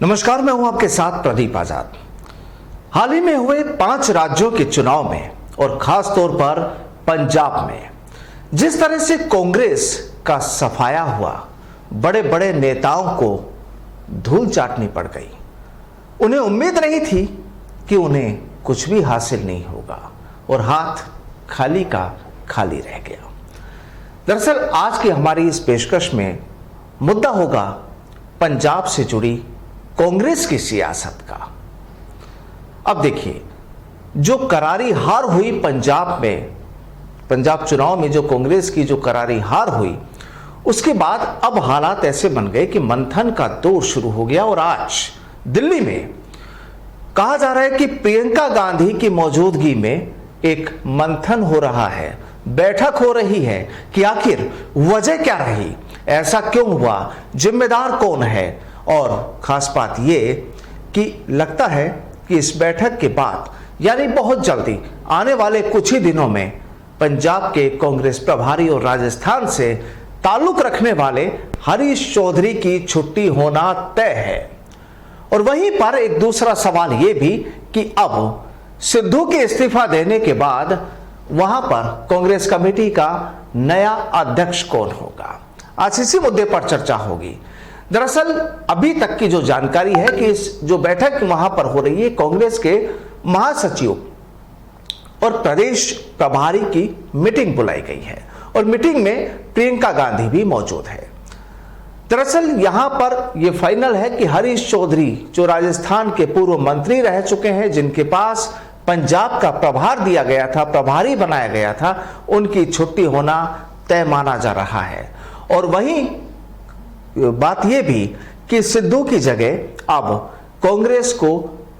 नमस्कार, मैं हूं आपके साथ प्रदीप आजाद। हाल ही में हुए 5 राज्यों के चुनाव में और खास तौर पर पंजाब में जिस तरह से कांग्रेस का सफाया हुआ, बड़े बड़े नेताओं को धूल चाटनी पड़ गई। उन्हें उम्मीद नहीं थी कि उन्हें कुछ भी हासिल नहीं होगा और हाथ खाली का खाली रह गया। दरअसल आज की हमारी इस पेशकश में मुद्दा होगा पंजाब से जुड़ी कांग्रेस की सियासत का। अब देखिए, जो करारी हार हुई पंजाब में, पंजाब चुनाव में जो कांग्रेस की जो करारी हार हुई, उसके बाद अब हालात ऐसे बन गए कि मंथन का दौर शुरू हो गया। और आज दिल्ली में कहा जा रहा है कि प्रियंका गांधी की मौजूदगी में एक मंथन हो रहा है, बैठक हो रही है कि आखिर वजह क्या रही, ऐसा क्यों हुआ, जिम्मेदार कौन है। और खास बात यह कि लगता है कि इस बैठक के बाद यानी बहुत जल्दी आने वाले कुछ ही दिनों में पंजाब के कांग्रेस प्रभारी और राजस्थान से ताल्लुक रखने वाले हरीश चौधरी की छुट्टी होना तय है। और वहीं पर एक दूसरा सवाल यह भी कि अब सिद्धू के इस्तीफा देने के बाद वहां पर कांग्रेस कमेटी का नया अध्यक्ष कौन होगा। आज इसी मुद्दे पर चर्चा होगी। दरअसल अभी तक की जो जानकारी है कि इस जो बैठक वहां पर हो रही है, कांग्रेस के महासचिव और प्रदेश प्रभारी की मीटिंग बुलाई गई है और मीटिंग में प्रियंका गांधी भी मौजूद है। दरअसल यहां पर यह फाइनल है कि हरीश चौधरी, जो राजस्थान के पूर्व मंत्री रह चुके हैं, जिनके पास पंजाब का प्रभार दिया गया था, प्रभारी बनाया गया था, उनकी छुट्टी होना तय माना जा रहा है। और वहीं बात यह भी कि सिद्धू की जगह अब कांग्रेस को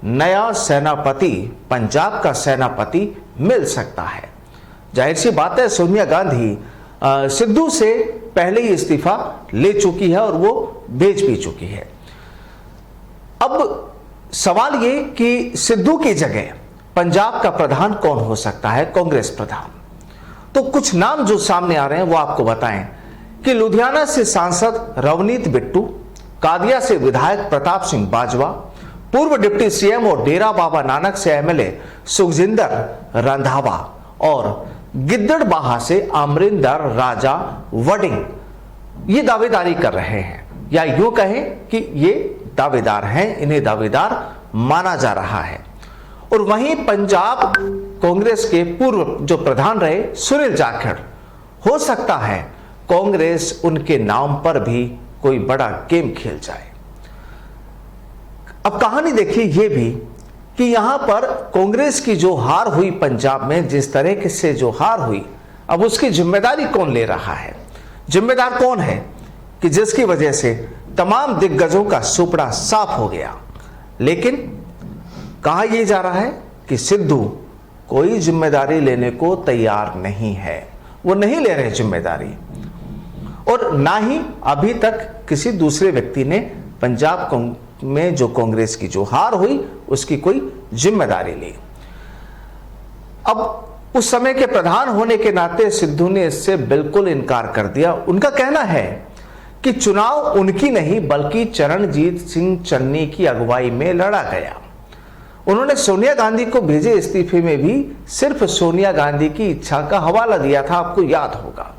नया सेनापति, पंजाब का सेनापति मिल सकता है। जाहिर सी बात है, सोनिया गांधी सिद्धू से पहले ही इस्तीफा ले चुकी है और वो भेज भी चुकी है। अब सवाल ये कि सिद्धू की जगह पंजाब का प्रधान कौन हो सकता है, कांग्रेस प्रधान। तो कुछ नाम जो सामने आ रहे हैं वो आपको बताएं कि लुधियाना से सांसद रवनीत बिट्टू, कादिया से विधायक प्रताप सिंह बाजवा, पूर्व डिप्टी सीएम और डेरा बाबा नानक से एमएलए सुखजिंदर रंधावा और गिद्दड़बाहा से अमरिंदर राजा वडिंग ये दावेदारी कर रहे हैं, या यूं कहें कि ये दावेदार हैं, इन्हें दावेदार माना जा रहा है। और वहीं पंजाब कांग्रेस के पूर्व जो प्रधान रहे सुनील जाखड़, हो सकता है कांग्रेस उनके नाम पर भी कोई बड़ा गेम खेल जाए। अब कहानी देखिए ये भी कि यहां पर कांग्रेस की जो हार हुई पंजाब में, जिस तरह से जो हार हुई, अब उसकी जिम्मेदारी कौन ले रहा है, जिम्मेदार कौन है कि जिसकी वजह से तमाम दिग्गजों का सुपड़ा साफ हो गया। लेकिन कहा यह जा रहा है कि सिद्धू कोई जिम्मेदारी लेने को तैयार नहीं है, वो नहीं ले रहे जिम्मेदारी, और ना ही अभी तक किसी दूसरे व्यक्ति ने पंजाब में जो कांग्रेस की जो हार हुई उसकी कोई जिम्मेदारी ली। अब उस समय के प्रधान होने के नाते सिद्धू ने इससे बिल्कुल इनकार कर दिया। उनका कहना है कि चुनाव उनकी नहीं बल्कि चरणजीत सिंह चन्नी की अगुवाई में लड़ा गया। उन्होंने सोनिया गांधी को भेजे इस्तीफे में भी सिर्फ सोनिया गांधी की इच्छा का हवाला दिया था, आपको याद होगा।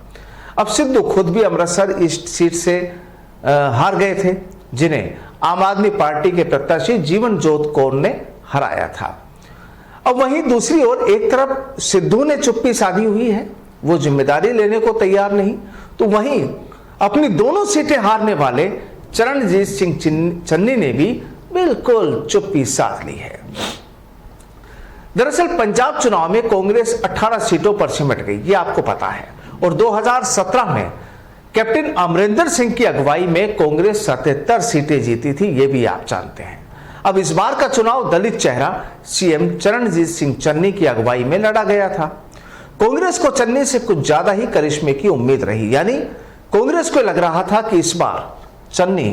अब सिद्धू खुद भी अमृतसर ईस्ट सीट से हार गए थे, जिन्हें आम आदमी पार्टी के प्रत्याशी जीवन जोत कौर ने हराया था। अब वहीं दूसरी ओर एक तरफ सिद्धू ने चुप्पी साधी हुई है, वो जिम्मेदारी लेने को तैयार नहीं, तो वहीं अपनी दोनों सीटें हारने वाले चरणजीत सिंह चन्नी ने भी बिल्कुल चुप्पी साध ली है। दरअसल पंजाब चुनाव में कांग्रेस 18 सीटों पर सिमट गई, ये आपको पता है। और 2017 में कैप्टन अमरिंदर सिंह की अगुवाई में कांग्रेस 77 सीटें जीती थी, ये भी आप जानते हैं। अब इस बार का चुनाव दलित चेहरा सीएम चरणजीत सिंह चन्नी की अगुवाई में लड़ा गया था। कांग्रेस को चन्नी से कुछ ज्यादा ही करिश्मे की उम्मीद रही, यानी कांग्रेस को लग रहा था कि इस बार चन्नी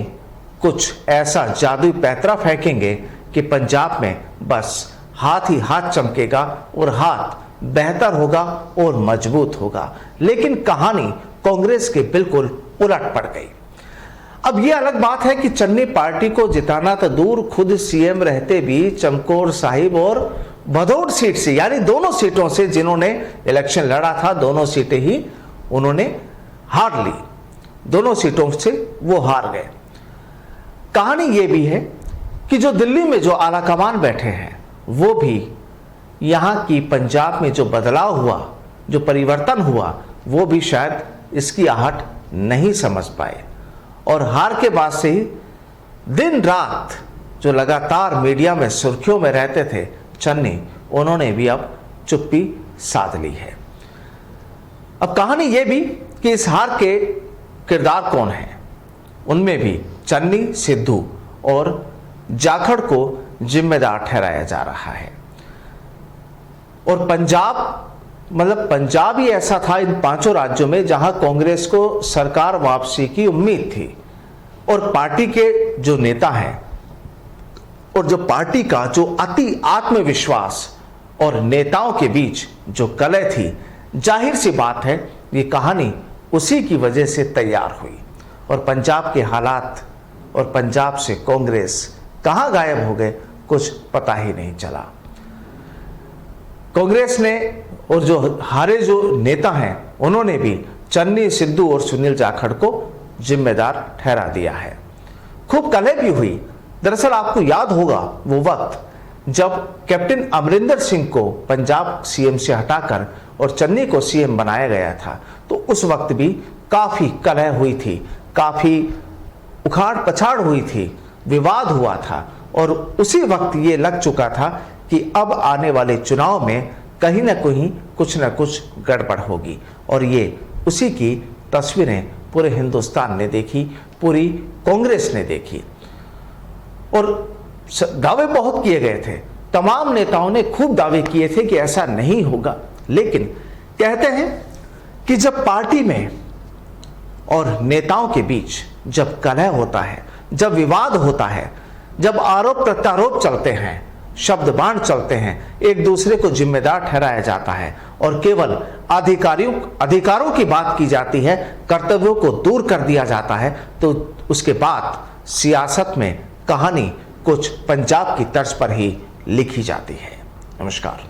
कुछ ऐसा जादुई पैंतरा फेंकेंगे कि पंजाब में बस हाथ ही हाथ चमकेगा और हाथ बेहतर होगा और मजबूत होगा। लेकिन कहानी कांग्रेस के बिल्कुल उलट पड़ गई। अब ये अलग बात है कि चन्नी पार्टी को जिताना तो दूर, खुद सीएम रहते भी चमकौर साहिब और भदौड़ सीट से, यानी दोनों सीटों से जिन्होंने इलेक्शन लड़ा था, दोनों सीटें ही उन्होंने हार ली, दोनों सीटों से वो हार गए। कहानी ये भी है कि जो दिल्ली में जो आला कमान बैठे हैं वो भी यहाँ की पंजाब में जो बदलाव हुआ, जो परिवर्तन हुआ, वो भी शायद इसकी आहट नहीं समझ पाए और हार के बाद से ही दिन रात जो लगातार मीडिया में सुर्खियों में रहते थे चन्नी, उन्होंने भी अब चुप्पी साध ली है। अब कहानी यह भी कि इस हार के किरदार कौन है, उनमें भी चन्नी, सिद्धू और जाखड़ को जिम्मेदार ठहराया जा रहा है। और पंजाब ही ऐसा था इन पांचों राज्यों में जहां कांग्रेस को सरकार वापसी की उम्मीद थी और पार्टी के जो नेता हैं और जो पार्टी का जो अति आत्मविश्वास और नेताओं के बीच जो कलह थी, जाहिर सी बात है ये कहानी उसी की वजह से तैयार हुई। और पंजाब के हालात और पंजाब से कांग्रेस कहां गायब हो गए, कुछ पता ही नहीं चला। कांग्रेस ने और जो हारे जो नेता हैं उन्होंने भी चन्नी, सिद्धू और सुनील जाखड़ को जिम्मेदार ठहरा दिया है। खूब कलह भी हुई। दरअसल आपको याद होगा वो वक्त जब कैप्टन अमरिंदर सिंह को पंजाब सीएम से हटाकर और चन्नी को सीएम बनाया गया था, तो उस वक्त भी काफी कलह हुई थी, काफी उखाड़ पछाड़ हुई थी, विवाद हुआ था और उसी वक्त ये लग चुका था कि अब आने वाले चुनाव में कहीं ना कहीं कुछ ना कुछ गड़बड़ होगी। और ये उसी की तस्वीरें पूरे हिंदुस्तान ने देखी, पूरी कांग्रेस ने देखी और दावे बहुत किए गए थे। तमाम नेताओं ने खूब दावे किए थे कि ऐसा नहीं होगा, लेकिन कहते हैं कि जब पार्टी में और नेताओं के बीच जब कलह होता है, जब विवाद होता है, जब आरोप प्रत्यारोप चलते हैं, शब्द बाण चलते हैं, एक दूसरे को जिम्मेदार ठहराया जाता है और केवल अधिकारों की बात की जाती है, कर्तव्यों को दूर कर दिया जाता है, तो उसके बाद सियासत में कहानी कुछ पंजाब की तर्ज पर ही लिखी जाती है। नमस्कार।